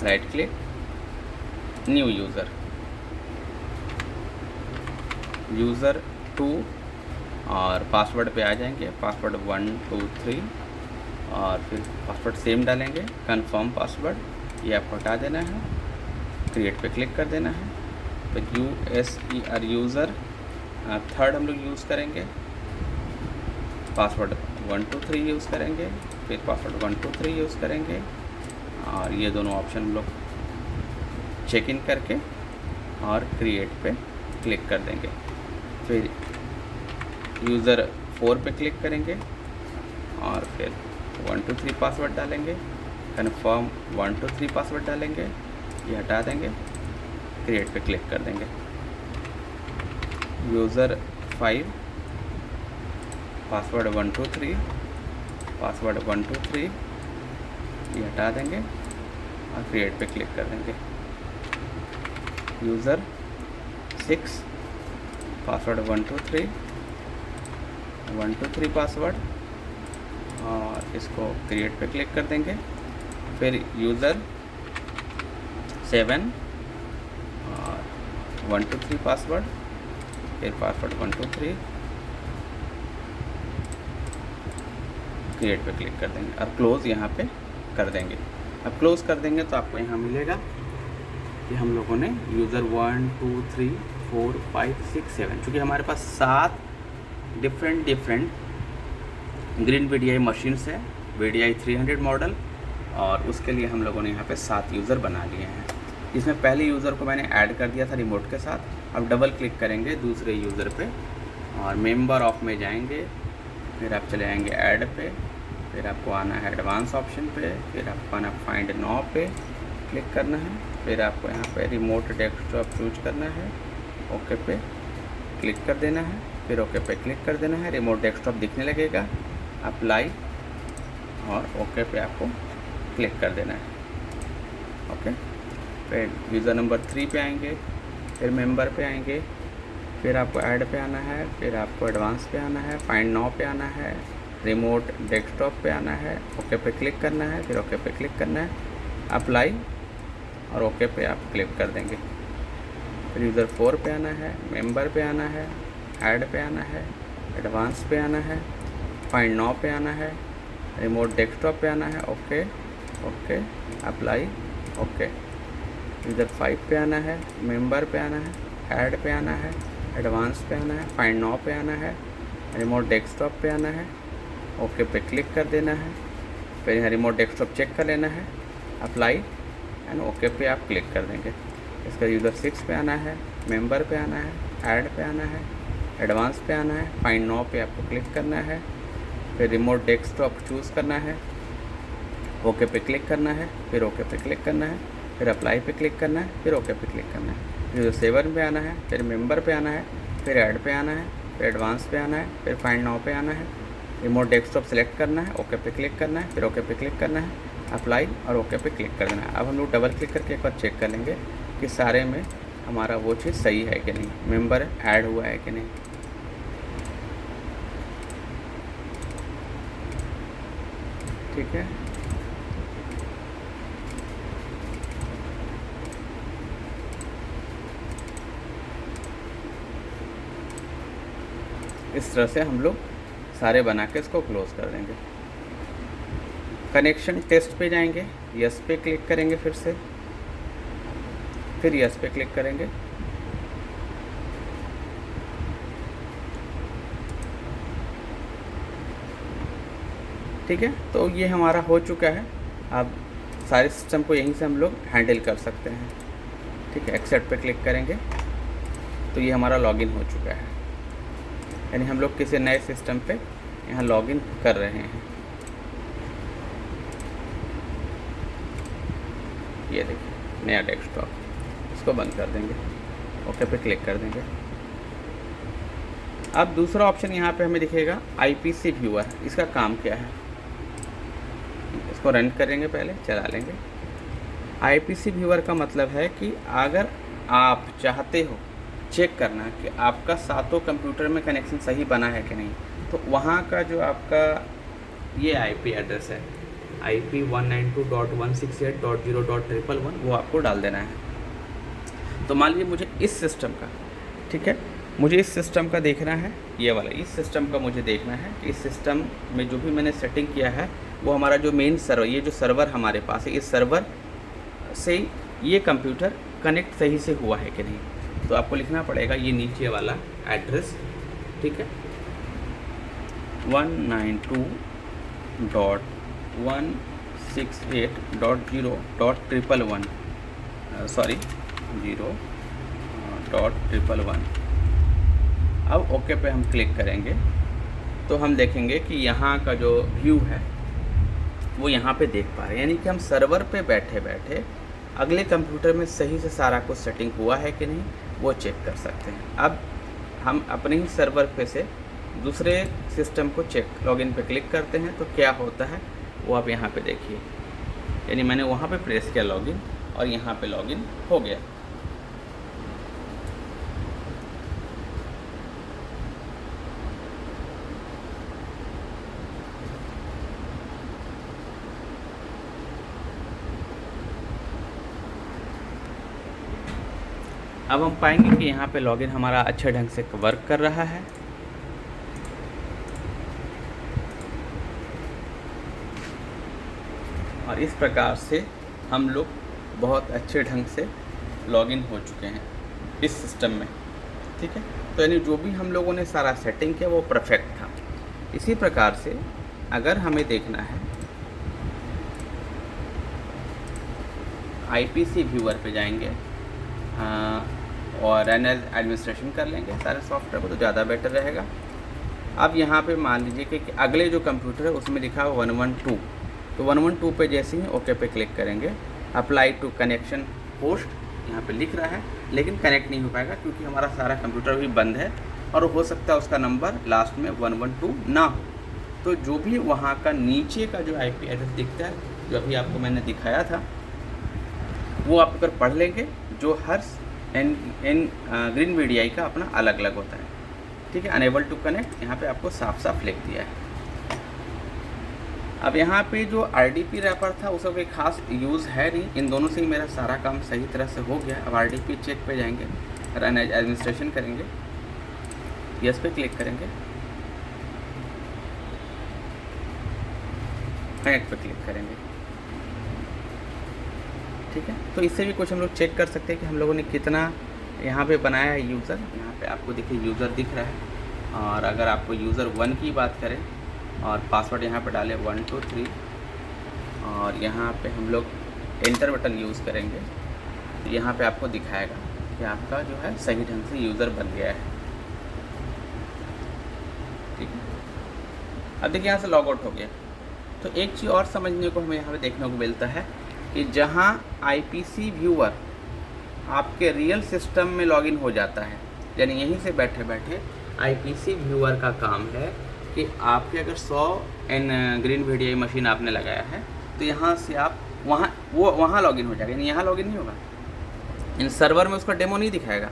Right click, new user, user 2 और पासवर्ड पे आ जाएंगे, पासवर्ड 1 2 3 और फिर पासवर्ड सेम डालेंगे, कंफर्म पासवर्ड, ये आपको हटा देना है। क्रिएट पे क्लिक कर देना है। तो USER यूज़र थर्ड हम लोग यूज़ करेंगे, पासवर्ड 1 2 3 यूज़ करेंगे, फिर पासवर्ड 1 2 3 यूज़ करेंगे और ये दोनों ऑप्शन हम लोग चेक इन करके और क्रिएट पे क्लिक कर देंगे। फिर यूज़र 4 पे क्लिक करेंगे और फिर 1 2 3 पासवर्ड डालेंगे, कन्फर्म 1 2 3 पासवर्ड डालेंगे, ये हटा देंगे, क्रिएट पे क्लिक कर देंगे। यूज़र 5 पासवर्ड 1 2 3 पासवर्ड 1 2 3 ये हटा देंगे और क्रिएट पे क्लिक कर देंगे। यूज़र 6 पासवर्ड 1 2 3 1 2 3 पासवर्ड और इसको क्रिएट पे क्लिक कर देंगे। फिर यूज़र 7 और 1 2 3 पासवर्ड, फिर पासवर्ड 1 2 3 क्रिएट पे क्लिक कर देंगे और क्लोज़ यहाँ पे कर देंगे। अब क्लोज़ कर देंगे तो आपको यहाँ मिलेगा कि हम लोगों ने यूज़र 1 2 3 4 5 6 7, चूँकि हमारे पास 7 डिफरेंट ग्रीन VDI मशीन्स है, VDI 300 मॉडल, और उसके लिए हम लोगों ने यहाँ पे 7 यूज़र बना लिए हैं। इसमें पहले यूज़र को मैंने ऐड कर दिया था रिमोट के साथ। अब डबल क्लिक करेंगे दूसरे यूज़र पे और मेंबर ऑफ में जाएंगे, फिर आप चले आएंगे ऐड पे, फिर आपको आना है एडवांस ऑप्शन पे, फिर आपको आना फाइंड नाउ पे क्लिक करना है, फिर आपको यहाँ पे रिमोट डेस्कटॉप चूज करना है, ओके पे क्लिक कर देना है, फिर ओके पे क्लिक कर देना है। रिमोट डेस्कटॉप दिखने लगेगा, अप्लाई और ओके पे आपको क्लिक कर देना है। ओके, फिर यूज़र नंबर 3 पे आएंगे, फिर मेंबर पे आएंगे, फिर आपको ऐड पे आना है, फिर आपको एडवांस पे आना है, फाइंड नाउ पे आना है, रिमोट डेस्कटॉप पे आना है, ओके पे क्लिक करना है, फिर ओके पे क्लिक करना है, अप्लाई और ओके पे आप क्लिक कर देंगे। फिर यूज़र 4 पे आना है, मेंबर पे आना है, ऐड पे आना है, एडवांस पे आना है, फाइंड नाउ पे आना है, रिमोट डेस्कटॉप पे आना है, okay okay apply okay. User 5 पे आना है, मेंबर पे आना है, ऐड पे आना है, एडवांस पे आना है, फाइंड नाउ पे आना है, रिमोट डेस्कटॉप पे आना है, ओके पे क्लिक कर देना है। फिर यहाँ रिमोट डेस्कटॉप चेक कर लेना है, अप्लाई एंड ओके पे आप क्लिक कर देंगे। इसका यूज़र 6 पे आना है, मेंबर पे आना है, ऐड पे आना है, एडवांस पे आना है, फाइंड नाउ पे आपको क्लिक करना है, फिर रिमोट डेस्कटॉप चूज़ करना है, ओके पे क्लिक करना है, फिर ओके पे क्लिक करना है, फिर अप्लाई पे क्लिक करना है, फिर ओके पे क्लिक करना है। यूज़र 7 पे आना है, फिर मेंबर पे आना है, फिर ऐड पे आना है, फिर एडवांस पे आना है, फिर फाइंड नाउ पे आना है, रिमोट डेस्कटॉप सेलेक्ट करना है, ओके पे क्लिक करना है, फिर ओके पे क्लिक करना है, अप्लाई और ओके पे क्लिक कर देना है। अब हम लोग डबल क्लिक करके एक बार चेक कर लेंगे कि सारे में हमारा वो चीज़ सही है कि नहीं, मेंबर ऐड हुआ है कि नहीं। ठीक है, इस तरह से हम लोग सारे बना के इसको क्लोज कर देंगे। कनेक्शन टेस्ट पे जाएंगे, यस पे क्लिक करेंगे, फिर यस पे क्लिक करेंगे। ठीक है, तो ये हमारा हो चुका है। अब सारे सिस्टम को यहीं से हम लोग हैंडल कर सकते हैं। ठीक है, एक्सेप्ट पे क्लिक करेंगे तो ये हमारा लॉगिन हो चुका है, यानी हम लोग किसी नए सिस्टम पे यहाँ लॉगिन कर रहे हैं। ये देखिए नया डेस्कटॉप, इसको बंद कर देंगे, ओके पे क्लिक कर देंगे। अब दूसरा ऑप्शन यहाँ पे हमें दिखेगा IPC व्यूअर। इसका काम क्या है, इसको रन करेंगे, पहले चला लेंगे। IPC व्यूअर का मतलब है कि अगर आप चाहते हो चेक करना कि आपका सातों कंप्यूटर में कनेक्शन सही बना है कि नहीं, तो वहाँ का जो आपका ये IP एड्रेस है IP 192.168.0.111 वो आपको डाल देना है। तो मान लीजिए मुझे इस सिस्टम का, ठीक है, मुझे इस सिस्टम का देखना है, ये वाला इस सिस्टम का मुझे देखना है कि इस सिस्टम में जो भी मैंने सेटिंग किया है वो हमारा जो मेन सर्वर, ये जो सर्वर हमारे पास है, इस सर्वर से ये कंप्यूटर कनेक्ट सही से हुआ है कि नहीं। तो आपको लिखना पड़ेगा ये नीचे वाला एड्रेस, ठीक है, 192.168.0.111 0.111। अब ओके पे हम क्लिक करेंगे तो हम देखेंगे कि यहाँ का जो व्यू है वो यहाँ पे देख पा रहे हैं, यानी कि हम सर्वर पे बैठे बैठे अगले कंप्यूटर में सही से सारा कुछ सेटिंग हुआ है कि नहीं वो चेक कर सकते हैं। अब हम अपने ही सर्वर पे से दूसरे सिस्टम को चेक लॉगिन पे क्लिक करते हैं तो क्या होता है वो आप यहाँ पे देखिए, यानी मैंने वहाँ पे प्रेस किया लॉगिन और यहाँ पे लॉगिन हो गया। अब हम पाएंगे कि यहाँ पे लॉगिन हमारा अच्छे ढंग से वर्क कर रहा है। और इस प्रकार से हम लोग बहुत अच्छे ढंग से लॉगिन हो चुके हैं इस सिस्टम में, ठीक है। तो यानी जो भी हम लोगों ने सारा सेटिंग किया वो परफेक्ट था। इसी प्रकार से अगर हमें देखना है आईपीसी व्यूअर पे जाएंगे और एडमिनिस्ट्रेशन कर लेंगे सारे सॉफ्टवेयर को, तो ज़्यादा बेटर रहेगा। अब यहाँ पे मान लीजिए कि अगले जो कंप्यूटर है उसमें लिखा है 112, तो 112 पे जैसे ही ओके पे क्लिक करेंगे, अप्लाई टू कनेक्शन होस्ट यहाँ पे लिख रहा है, लेकिन कनेक्ट नहीं हो पाएगा क्योंकि हमारा सारा कंप्यूटर भी बंद है और हो सकता है उसका नंबर लास्ट में 112 ना हो। तो जो भी वहाँ का नीचे का जो आईपी एड्रेस दिखता है, जो अभी आपको मैंने दिखाया था, वो आप अगर पढ़ लेंगे, जो हर ग्रीन वीडीआई का अपना अलग अलग होता है, ठीक है। अनेबल टू कनेक्ट यहाँ पे आपको साफ साफ लिख दिया है। अब यहाँ पे जो आरडीपी रैपर था उसका कोई खास यूज़ है नहीं, इन दोनों से ही मेरा सारा काम सही तरह से हो गया। अब आरडीपी चेक पे जाएंगे, रन एज एडमिनिस्ट्रेशन करेंगे, यस पे क्लिक करेंगे, कनेक्ट पे क्लिक करेंगे, ठीक है। तो इससे भी कुछ हम लोग चेक कर सकते हैं कि हम लोगों ने कितना यहाँ पे बनाया है यूज़र। यहाँ पे आपको देखिए यूज़र दिख रहा है, और अगर आपको यूज़र 1 की बात करें और पासवर्ड यहाँ पे डालें 123 और यहाँ पे हम लोग एंटर बटन यूज़ करेंगे, तो यहाँ पे आपको दिखाएगा कि आपका जो है सही ढंग से यूज़र बन गया है, ठीक है। अब देखिए यहाँ से लॉग आउट हो गया। तो एक चीज़ और समझने को हमें यहाँ पे देखने को मिलता है कि जहाँ आईपीसी व्यूअर आपके रियल सिस्टम में लॉगिन हो जाता है, यानी यहीं से बैठे बैठे आईपीसी व्यूअर का काम है कि आपके अगर 100 ग्रीन वीडीआई मशीन आपने लगाया है तो यहाँ से आप वहाँ लॉगिन हो जाएगा, यानी यहाँ लॉगिन नहीं होगा, इन सर्वर में उसका डेमो नहीं दिखाएगा।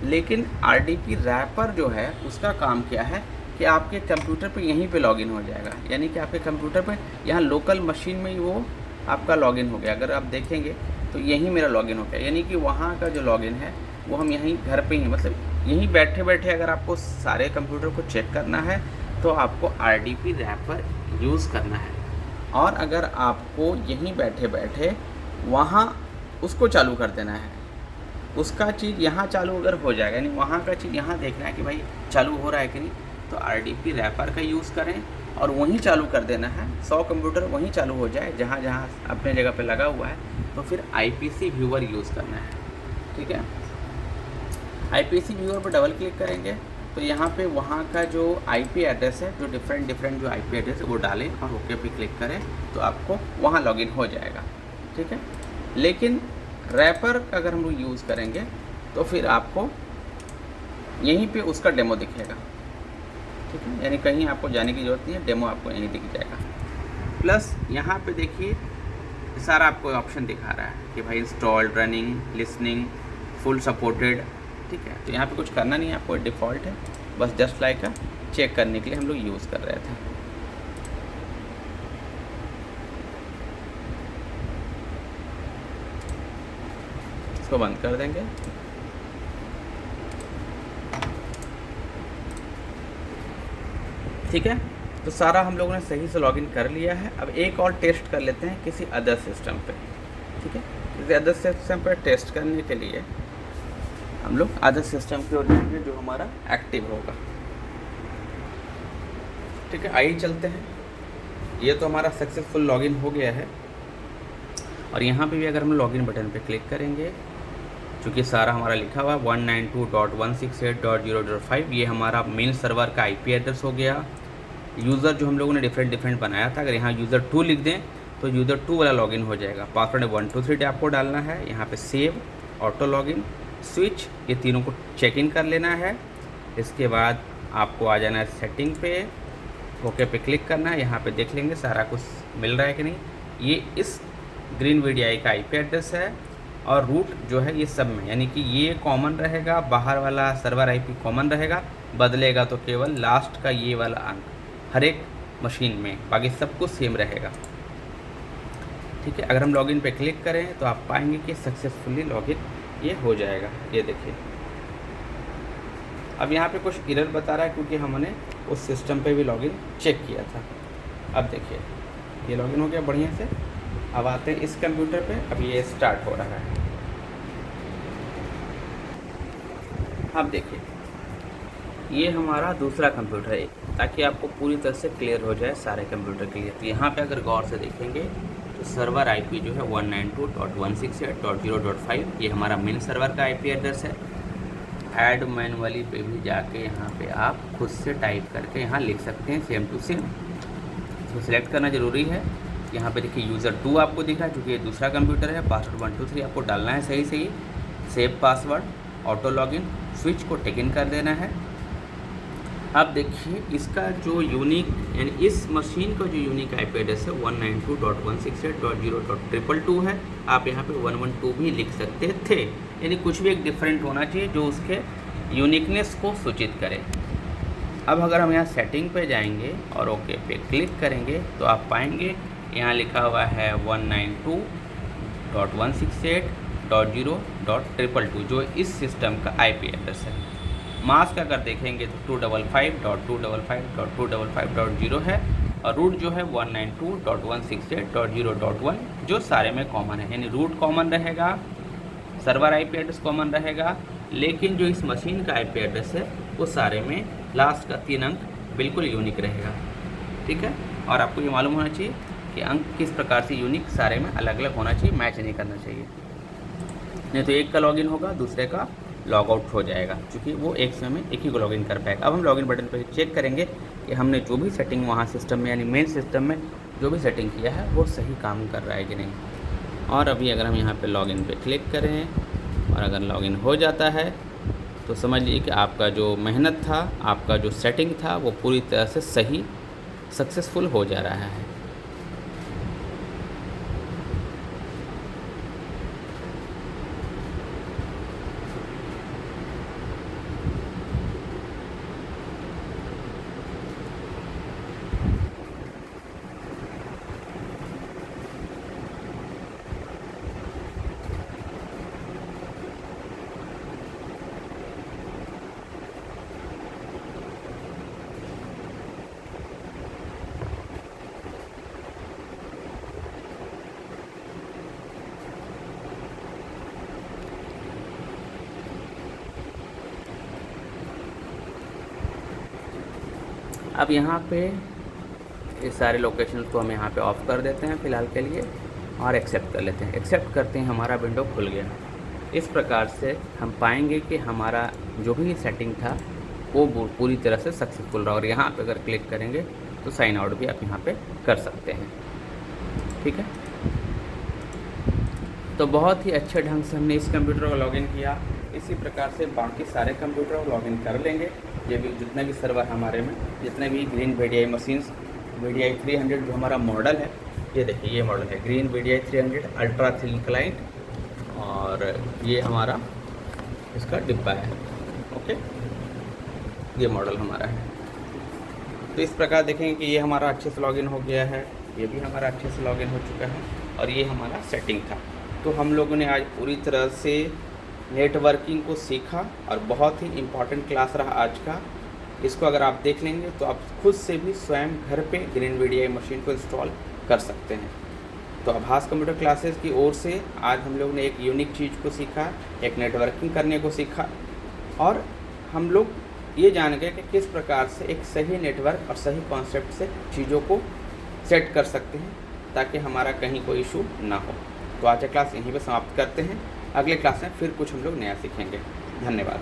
लेकिन आरडीपी रैपर जो है उसका काम क्या है कि आपके कंप्यूटर पे यहीं पे लॉगिन हो जाएगा, यानी कि आपके कंप्यूटर पे यहाँ लोकल मशीन में ही वो आपका लॉगिन हो गया। अगर आप देखेंगे तो यहीं मेरा लॉगिन हो गया, यानी कि वहाँ का जो लॉगिन है वो हम यहीं घर पे ही, मतलब यहीं बैठे बैठे अगर आपको सारे कंप्यूटर को चेक करना है तो आपको आरडीपी रैपर यूज़ करना है। और अगर आपको यहीं बैठे बैठे वहाँ उसको चालू कर देना है, उसका चीज़ यहाँ चालू अगर हो जाएगा, यानी वहाँ का चीज़ यहाँ देखना है कि भाई चालू हो रहा है कि नहीं, तो आरडीपी रैपर का यूज़ करें और वहीं चालू कर देना है। 100 कंप्यूटर वहीं चालू हो जाए जहाँ जहाँ अपने जगह पे लगा हुआ है, तो फिर आईपीसी व्यूअर यूज़ करना है, ठीक है। आईपीसी व्यूअर पर डबल क्लिक करेंगे तो यहाँ पे वहाँ का जो आईपी एड्रेस है, जो डिफरेंट जो आईपी एड्रेस है वो डालें और ओके पे क्लिक करें तो आपको वहाँ लॉगिन हो जाएगा, ठीक है। लेकिन रैपर अगर हम लोग यूज़ करेंगे तो फिर आपको यहीं पे उसका डेमो दिखेगा, ठीक है, यानी कहीं आपको जाने की ज़रूरत नहीं है, डेमो आपको यहीं दिख जाएगा। प्लस यहाँ पे देखिए सारा आपको ऑप्शन दिखा रहा है कि भाई installed, running, listening, full supported, ठीक है। तो यहाँ पे कुछ करना नहीं है, आपको डिफ़ॉल्ट है, बस जस्ट लाइक का चेक करने के लिए हम लोग यूज़ कर रहे थे। इसको बंद कर देंगे। ठीक है, तो सारा हम लोगों ने सही से लॉगिन कर लिया है। अब एक और टेस्ट कर लेते हैं किसी अदर सिस्टम पे, ठीक है। किसी अदर सिस्टम पर टेस्ट करने के लिए हम लोग अदर सिस्टम की ओर जाएंगे जो हमारा एक्टिव होगा, ठीक है। आइए चलते हैं। ये तो हमारा सक्सेसफुल लॉगिन हो गया है और यहाँ पे भी अगर हम लॉगिन बटन पे क्लिक करेंगे, चूँकि सारा हमारा लिखा हुआ 192.168.0.5, ये हमारा मेन सर्वर का आईपी एड्रेस हो गया। यूज़र जो हम लोगों ने डिफरेंट बनाया था, अगर यहाँ यूज़र 2 लिख दें तो यूज़र 2 वाला लॉगिन हो जाएगा। पासवर्ड 123 आपको डालना है, यहाँ पे सेव, ऑटो लॉगिन, स्विच, ये तीनों को चेक इन कर लेना है। इसके बाद आपको आ जाना है सेटिंग पे, ओके पे क्लिक करना है। यहाँ पे देख लेंगे सारा कुछ मिल रहा है कि नहीं। ये इस ग्रीन वीडीआई का आईपी एड्रेस है और रूट जो है ये सब में, यानी कि ये कॉमन रहेगा, बाहर वाला सर्वर आईपी कॉमन रहेगा, बदलेगा तो केवल लास्ट का ये वाला अंक हर एक मशीन में, बाकी सब कुछ सेम रहेगा, ठीक है। अगर हम लॉगिन पे क्लिक करें तो आप पाएंगे कि सक्सेसफुली लॉगिन ये हो जाएगा। ये देखिए अब यहाँ पे कुछ एरर बता रहा है क्योंकि हमने उस सिस्टम पे भी लॉगिन चेक किया था। अब देखिए ये लॉगिन हो गया बढ़िया से। अब आते हैं इस कंप्यूटर पे। अब ये स्टार्ट हो रहा है। अब देखिए, ये हमारा दूसरा कंप्यूटर है, ताकि आपको पूरी तरह से क्लियर हो जाए सारे कंप्यूटर के लिए। तो यहाँ पे अगर गौर से देखेंगे तो सर्वर आईपी जो है 192.168.0.5 ये हमारा मेन सर्वर का आईपी एड्रेस है। ऐड मैनुअली पे भी जाके यहाँ पे आप खुद से टाइप करके यहाँ लिख सकते हैं सेम टू सेम। तो सिलेक्ट करना ज़रूरी है। यहाँ पे देखिए यूज़र 2 आपको दिखा है, चूँकि ये दूसरा कंप्यूटर है। पासवर्ड 1 2 3 आपको डालना है सही सही। Save password, auto login, switch को टिक इन कर देना है। अब देखिए इसका जो यूनिक यानी इस मशीन का जो यूनिक आईपी एड्रेस है 192.168.0.222 है। आप यहाँ पे 112 भी लिख सकते थे, यानी कुछ भी एक डिफरेंट होना चाहिए जो उसके यूनिकनेस को सूचित करे। अब अगर हम यहाँ सेटिंग पे जाएंगे और ओके पे क्लिक करेंगे तो आप पाएंगे यहाँ लिखा हुआ है 192.168.0.222 जो इस सिस्टम का आईपी एड्रेस है। मास्क अगर देखेंगे तो 255.255.255.0 है और रूट जो है 192.168.0.1 जो सारे में कॉमन है। यानी रूट कॉमन रहेगा, सर्वर आईपी एड्रेस कॉमन रहेगा, लेकिन जो इस मशीन का आईपी एड्रेस है वो सारे में लास्ट का 3 अंक बिल्कुल यूनिक रहेगा। ठीक है, और आपको ये मालूम होना चाहिए कि अंक किस प्रकार से यूनिक सारे में अलग अलग होना चाहिए, मैच नहीं करना चाहिए, नहीं तो एक का लॉगिन होगा दूसरे का लॉग आउट हो जाएगा, क्योंकि वो एक समय में एक ही को लॉगिन कर पाएगा। अब हम लॉगिन बटन पर चेक करेंगे कि हमने जो भी सेटिंग वहाँ सिस्टम में यानी मेन सिस्टम में जो भी सेटिंग किया है वो सही काम कर रहा है कि नहीं। और अभी अगर हम यहाँ पे लॉगिन पे क्लिक करें और अगर लॉगिन हो जाता है तो समझ लीजिए कि आपका जो मेहनत था, आपका जो सेटिंग था वो पूरी तरह से सही सक्सेसफुल हो जा रहा है। अब यहाँ पे ये सारे लोकेशन को हम यहाँ पे ऑफ़ कर देते हैं फ़िलहाल के लिए और एक्सेप्ट कर लेते हैं। एक्सेप्ट करते हैं, हमारा विंडो खुल गया। इस प्रकार से हम पाएंगे कि हमारा जो भी सेटिंग था वो पूरी तरह से सक्सेसफुल रहा। और यहाँ पे अगर क्लिक करेंगे तो साइन आउट भी आप यहाँ पे कर सकते हैं। ठीक है, तो बहुत ही अच्छे ढंग से हमने इस कंप्यूटर को लॉगिन किया। इसी प्रकार से बाकी सारे कंप्यूटर को लॉगिन कर लेंगे। ये भी जितने भी सर्वर हमारे में, जितने भी ग्रीन VDI मशीन्स, VDI 300 जो हमारा मॉडल है, ये देखिए ये मॉडल है green VDI 300 ultra thin client, और ये हमारा इसका डिब्बा है। ओके, ये मॉडल हमारा है। तो इस प्रकार देखेंगे कि ये हमारा अच्छे से लॉगिन हो गया है, ये भी हमारा अच्छे से लॉगिन हो चुका है, और ये हमारा सेटिंग था। तो हम लोगों ने आज पूरी तरह से नेटवर्किंग को सीखा और बहुत ही इम्पॉर्टेंट क्लास रहा आज का। इसको अगर आप देख लेंगे तो आप खुद से भी स्वयं घर पे ग्रीन VDI मशीन को इंस्टॉल कर सकते हैं। तो आभास कंप्यूटर क्लासेस की ओर से आज हम लोग ने एक यूनिक चीज़ को सीखा, एक नेटवर्किंग करने को सीखा, और हम लोग ये जान गए कि किस प्रकार से एक सही नेटवर्क और सही कॉन्सेप्ट से चीज़ों को सेट कर सकते हैं ताकि हमारा कहीं कोई इशू ना हो। तो आज का क्लास यहीं पे समाप्त करते हैं। अगले क्लास में फिर कुछ हम लोग नया सीखेंगे। धन्यवाद।